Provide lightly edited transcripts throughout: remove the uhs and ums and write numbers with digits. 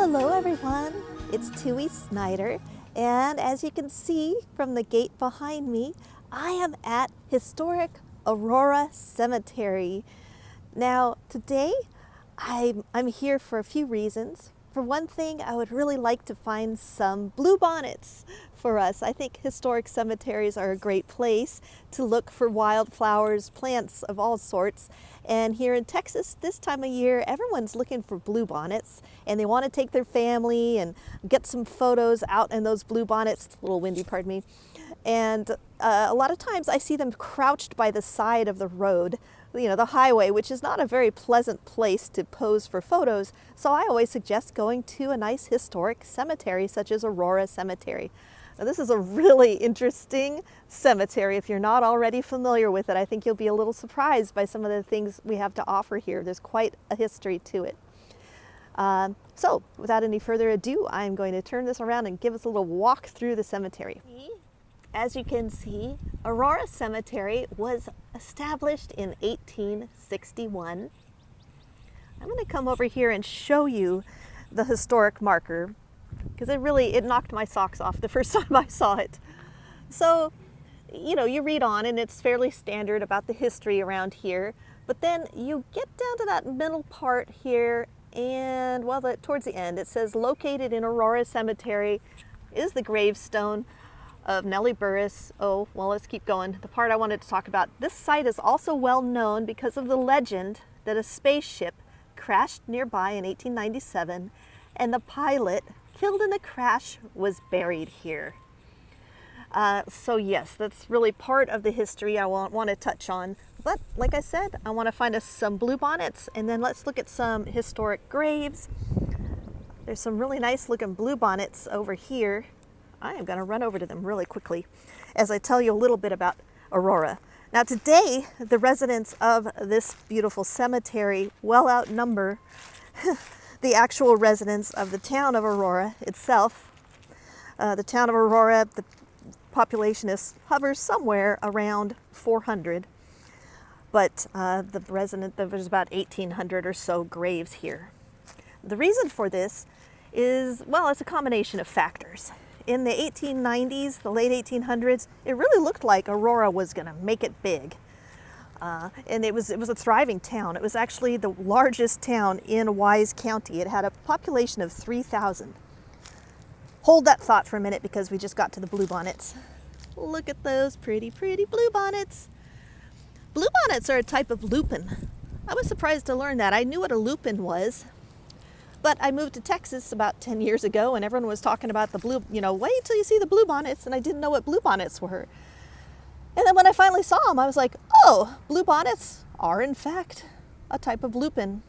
Hello everyone, it's Tui Snider, and as you can see from the gate behind me, I am at historic Aurora Cemetery. Now today I'm here for a few reasons. For one thing, I would really like to find some bluebonnets for us. I think historic cemeteries are a great place to look for wildflowers, plants of all sorts. And here in Texas, this time of year, everyone's looking for bluebonnets, and they want to take their family and get some photos out in those bluebonnets. It's a little windy, pardon me. And a lot of times I see them crouched by the side of the road, the highway, which is not a very pleasant place to pose for photos. So I always suggest going to a nice historic cemetery such as Aurora Cemetery. Now, this is a really interesting cemetery. If you're not already familiar with it, I think you'll be a little surprised by some of the things we have to offer here. There's quite a history to it. So without any further ado, I'm going to turn this around and give us a little walk through the cemetery. As you can see, Aurora Cemetery was established in 1861. I'm going to come over here and show you the historic marker because it knocked my socks off the first time I saw it. So, you read on and it's fairly standard about the history around here, but then you get down to that middle part here and, towards the end, it says located in Aurora Cemetery is the gravestone of Nellie Burris. Oh, well, let's keep going. The part I wanted to talk about. This site is also well known because of the legend that a spaceship crashed nearby in 1897 and the pilot killed in the crash was buried here. So yes, that's really part of the history I want to touch on. But like I said, I want to find us some bluebonnets, and then let's look at some historic graves. There's some really nice looking bluebonnets over here. I am going to run over to them really quickly as I tell you a little bit about Aurora. Now today, the residents of this beautiful cemetery well outnumber the actual residents of the town of Aurora itself. The town of Aurora, the population hovers somewhere around 400, but there's about 1,800 or so graves here. The reason for this is, it's a combination of factors. In the 1890s, the late 1800s, it really looked like Aurora was going to make it big. And it was a thriving town. It was actually the largest town in Wise County. It had a population of 3,000. Hold that thought for a minute because we just got to the bluebonnets. Look at those pretty, pretty bluebonnets. Bluebonnets are a type of lupin. I was surprised to learn that. I knew what a lupin was. But I moved to Texas about 10 years ago and everyone was talking about wait till you see the bluebonnets, and I didn't know what bluebonnets were. And then when I finally saw them, I was like, oh, bluebonnets are in fact a type of lupin.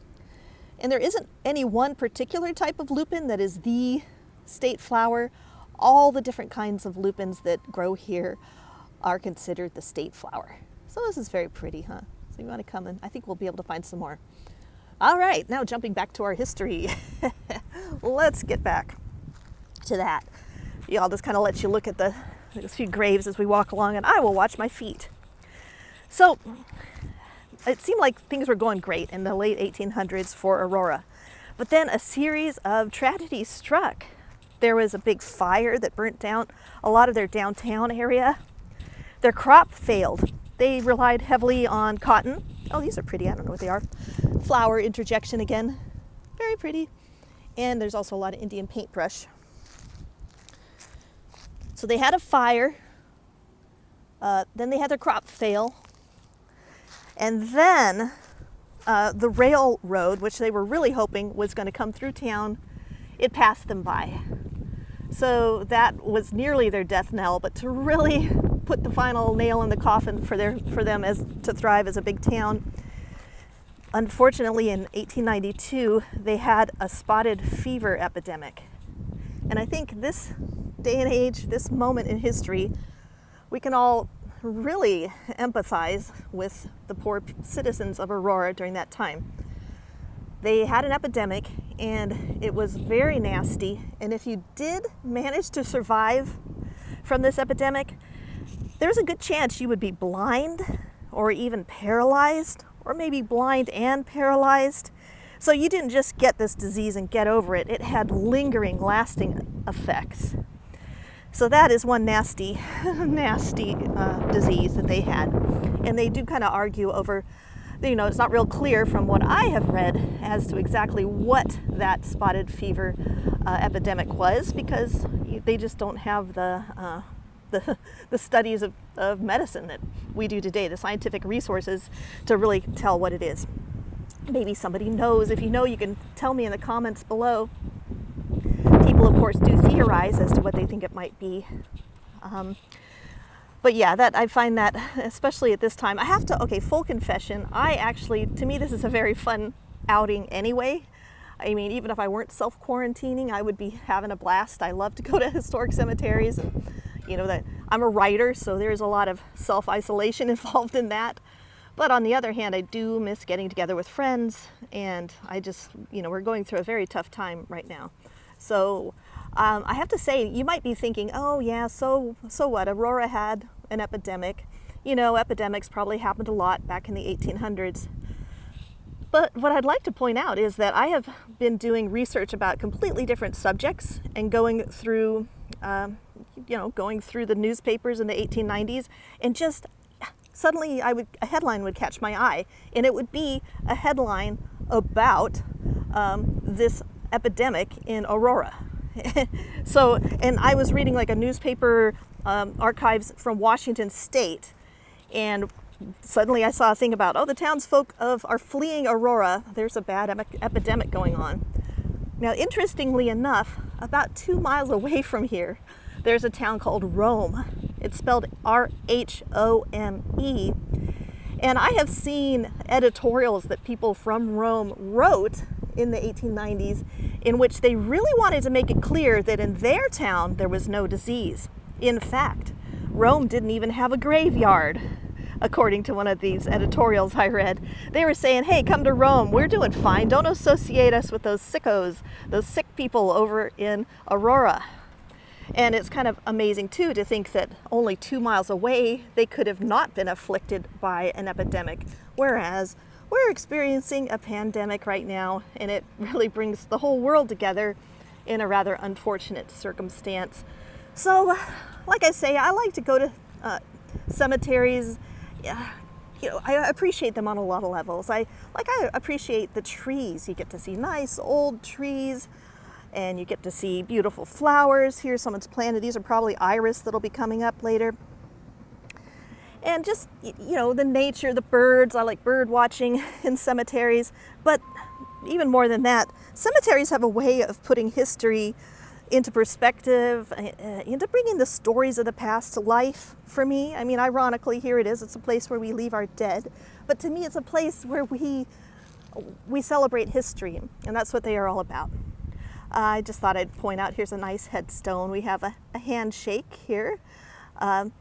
And there isn't any one particular type of lupin that is the state flower. All the different kinds of lupins that grow here are considered the state flower. So this is very pretty, huh? So you want to come in? I think we'll be able to find some more. All right, now jumping back to our history. Let's get back to that. I'll just kind of let you look at those few graves as we walk along, and I will watch my feet. So it seemed like things were going great in the late 1800s for Aurora. But then a series of tragedies struck. There was a big fire that burnt down a lot of their downtown area. Their crop failed. They relied heavily on cotton. Oh, these are pretty. I don't know what they are. Flower interjection again. Very pretty. And there's also a lot of Indian paintbrush. So they had a fire. Then they had their crop fail. And then the railroad, which they were really hoping was going to come through town, it passed them by. So that was nearly their death knell, but to really put the final nail in the coffin for them to thrive as a big town, unfortunately in 1892 they had a spotted fever epidemic. And I think this day and age, this moment in history, we can all really empathize with the poor citizens of Aurora during that time. They had an epidemic and it was very nasty, and if you did manage to survive from this epidemic, there's a good chance you would be blind or even paralyzed, or maybe blind and paralyzed. So you didn't just get this disease and get over it. It had lingering, lasting effects. So that is one nasty, nasty disease that they had. And they do kind of argue over, it's not real clear from what I have read as to exactly what that spotted fever epidemic was, because they just don't have the studies of medicine that we do today, the scientific resources to really tell what it is. Maybe somebody knows. If you know, you can tell me in the comments below. People, of course, do theorize as to what they think it might be. But yeah, I find that, especially at this time, I have to, okay, full confession, to me, this is a very fun outing anyway. I mean, even if I weren't self-quarantining, I would be having a blast. I love to go to historic cemeteries. And, that I'm a writer, so there's a lot of self-isolation involved in that. But on the other hand, I do miss getting together with friends, and I just, we're going through a very tough time right now. So I have to say, you might be thinking, oh yeah, so what? Aurora had an epidemic. Epidemics probably happened a lot back in the 1800s. But what I'd like to point out is that I have been doing research about completely different subjects and going through the newspapers in the 1890s, and just suddenly a headline would catch my eye, and it would be a headline about this epidemic in Aurora. And I was reading like a newspaper archives from Washington State, and suddenly I saw a thing about, the townsfolk are fleeing Aurora. There's a bad epidemic going on. Now, interestingly enough, about 2 miles away from here, there's a town called Rome. It's spelled R-H-O-M-E. And I have seen editorials that people from Rome wrote in the 1890s in which they really wanted to make it clear that in their town there was no disease. In fact, Rome didn't even have a graveyard, according to one of these editorials I read. They were saying, hey, come to Rome, we're doing fine. Don't associate us with those sickos, those sick people over in Aurora. And it's kind of amazing, too, to think that only 2 miles away, they could have not been afflicted by an epidemic, whereas we're experiencing a pandemic right now, and it really brings the whole world together in a rather unfortunate circumstance. So, like I say, I like to go to cemeteries. I appreciate them on a lot of levels. I appreciate the trees. You get to see nice old trees, and you get to see beautiful flowers. Here, someone's planted. These are probably iris that'll be coming up later. And just, the nature, the birds. I like bird watching in cemeteries. But even more than that, cemeteries have a way of putting history into perspective, into bringing the stories of the past to life for me. I mean, ironically, here it is. It's a place where we leave our dead. But to me, it's a place where we celebrate history, and that's what they are all about. I just thought I'd point out, here's a nice headstone. We have a handshake here, and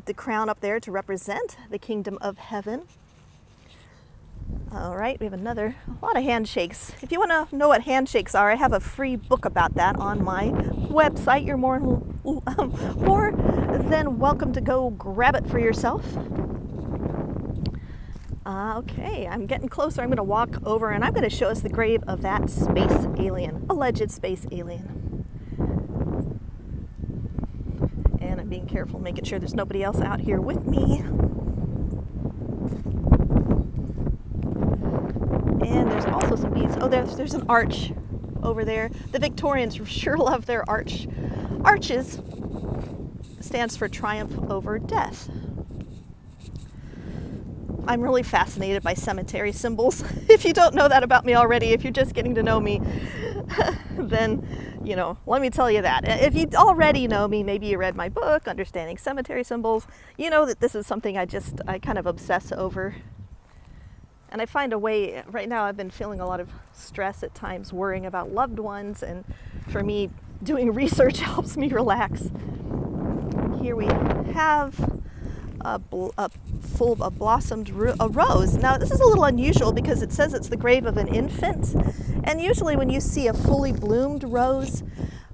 the crown up there to represent the kingdom of heaven. All right, we have a lot of handshakes. If you want to know what handshakes are, I have a free book about that on my website. You're more than welcome to go grab it for yourself. Okay, I'm getting closer. I'm going to walk over, and I'm going to show us the grave of that space alien, alleged space alien. And I'm being careful, making sure there's nobody else out here with me. And there's also some beads. Oh, there's an arch over there. The Victorians sure love their arches. Stands for triumph over death. I'm really fascinated by cemetery symbols. If you don't know that about me already, if you're just getting to know me, then, let me tell you that. If you already know me, maybe you read my book, Understanding Cemetery Symbols, you know that this is something I kind of obsess over. And I find a way, right now I've been feeling a lot of stress at times, worrying about loved ones, and for me, doing research helps me relax. Here we have a blossomed rose. Now, this is a little unusual because it says it's the grave of an infant, and usually when you see a fully bloomed rose,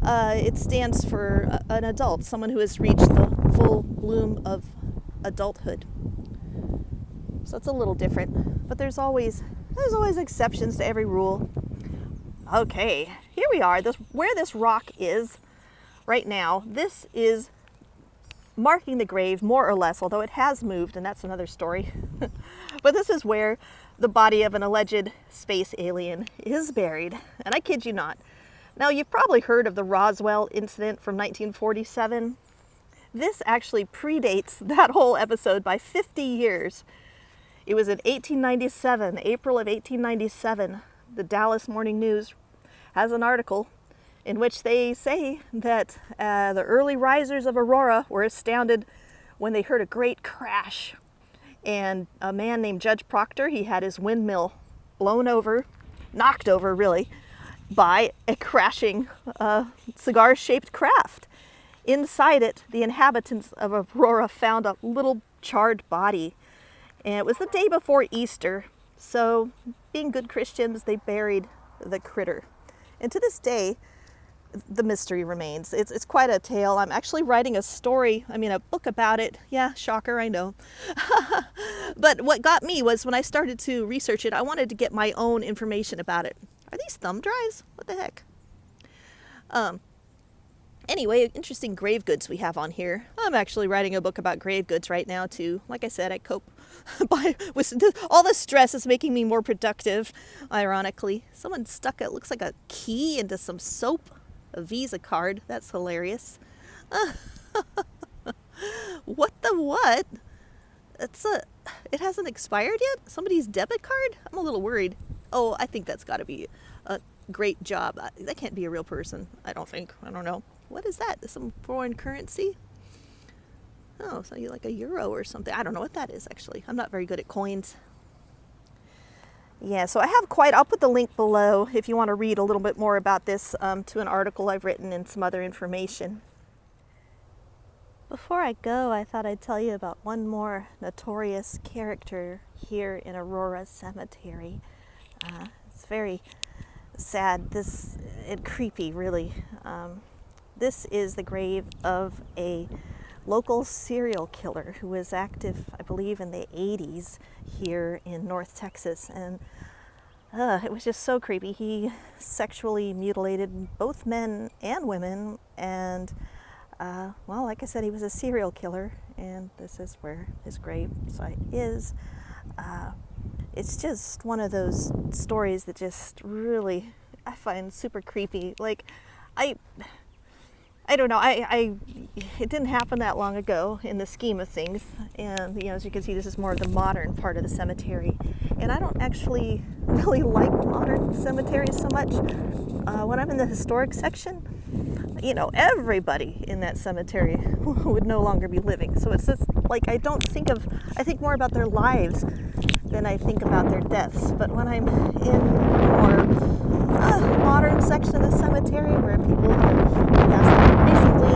it stands for an adult, someone who has reached the full bloom of adulthood. So it's a little different, but there's always There's always exceptions to every rule. Okay, here we are. Where this rock is right now, this is marking the grave more or less, although it has moved, and that's another story. But this is where the body of an alleged space alien is buried, and I kid you not. Now, you've probably heard of the Roswell incident from 1947. This actually predates that whole episode by 50 years. It was in 1897, April of 1897. The Dallas Morning News has an article in which they say that the early risers of Aurora were astounded when they heard a great crash. And a man named Judge Proctor, he had his windmill blown over, knocked over really, by a crashing cigar-shaped craft. Inside it, the inhabitants of Aurora found a little charred body. And it was the day before Easter, so being good Christians, they buried the critter. And to this day, the mystery remains. It's quite a tale. I'm actually writing a book about it. Yeah, shocker, I know. But what got me was when I started to research it, I wanted to get my own information about it. Are these thumb drives? What the heck? Anyway, interesting grave goods we have on here. I'm actually writing a book about grave goods right now too. Like I said, I cope all the stress is making me more productive, ironically. Someone stuck it looks like a key into some soap, a Visa card. That's hilarious. What the what? It hasn't expired yet? Somebody's debit card? I'm a little worried. Oh, I think that's got to be a great job. That can't be a real person, I don't think. I don't know. What is that? Some foreign currency? Oh, so you like a euro or something. I don't know what that is, actually. I'm not very good at coins. Yeah, so I'll put the link below if you want to read a little bit more about this to an article I've written and some other information. Before I go, I thought I'd tell you about one more notorious character here in Aurora Cemetery. It's very sad, and creepy, really. This is the grave of a local serial killer who was active, I believe, in the 80s here in North Texas. And it was just so creepy. He sexually mutilated both men and women. And, like I said, he was a serial killer. And this is where his grave site is. It's just one of those stories that just really, I find super creepy. Like, I don't know, it didn't happen that long ago in the scheme of things. And, as you can see, this is more of the modern part of the cemetery. And I don't actually really like modern cemeteries so much. When I'm in the historic section, everybody in that cemetery would no longer be living. So it's just like, I think more about their lives than I think about their deaths. But when I'm in more modern section of the cemetery where people have passed away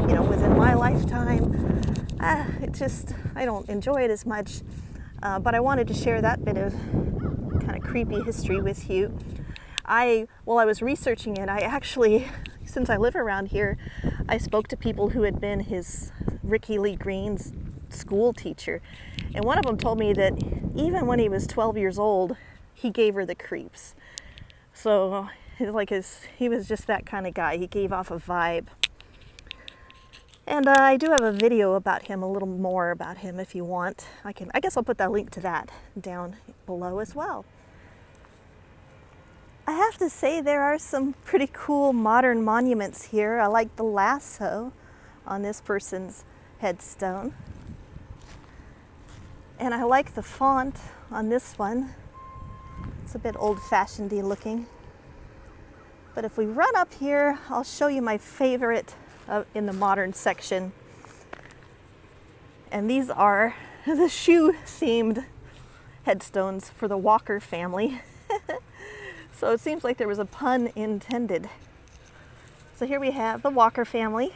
recently, within my lifetime, I don't enjoy it as much. But I wanted to share that bit of kind of creepy history with you. While I was researching it, I actually, since I live around here, I spoke to people who had been his Ricky Lee Green's school teacher. And one of them told me that even when he was 12 years old, he gave her the creeps. So, he was just that kind of guy. He gave off a vibe. And I do have a video about him, a little more about him if you want. I guess I'll put that link to that down below as well. I have to say there are some pretty cool modern monuments here. I like the lasso on this person's headstone. And I like the font on this one. It's a bit old-fashioned-y looking. But if we run up here, I'll show you my favorite in the modern section. And these are the shoe-themed headstones for the Walker family. So it seems like there was a pun intended. So here we have the Walker family.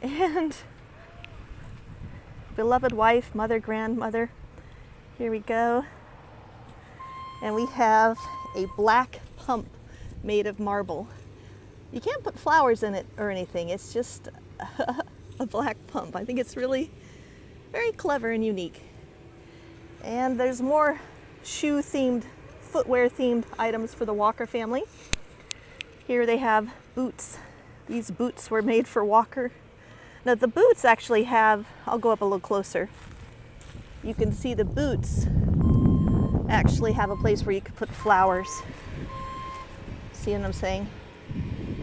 And beloved wife, mother, grandmother. Here we go. And we have a black pump made of marble. You can't put flowers in it or anything. It's just a black pump. I think it's really very clever and unique. And there's more shoe-themed, footwear-themed items for the Walker family. Here they have boots. These boots were made for Walker. Now the boots actually have, I'll go up a little closer. You can see the boots actually have a place where you could put flowers. See what I'm saying?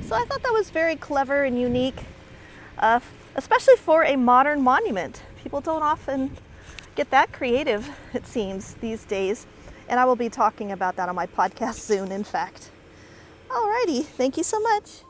So I thought that was very clever and unique, especially for a modern monument. People don't often get that creative, it seems, these days. And I will be talking about that on my podcast soon, in fact. Alrighty, thank you so much.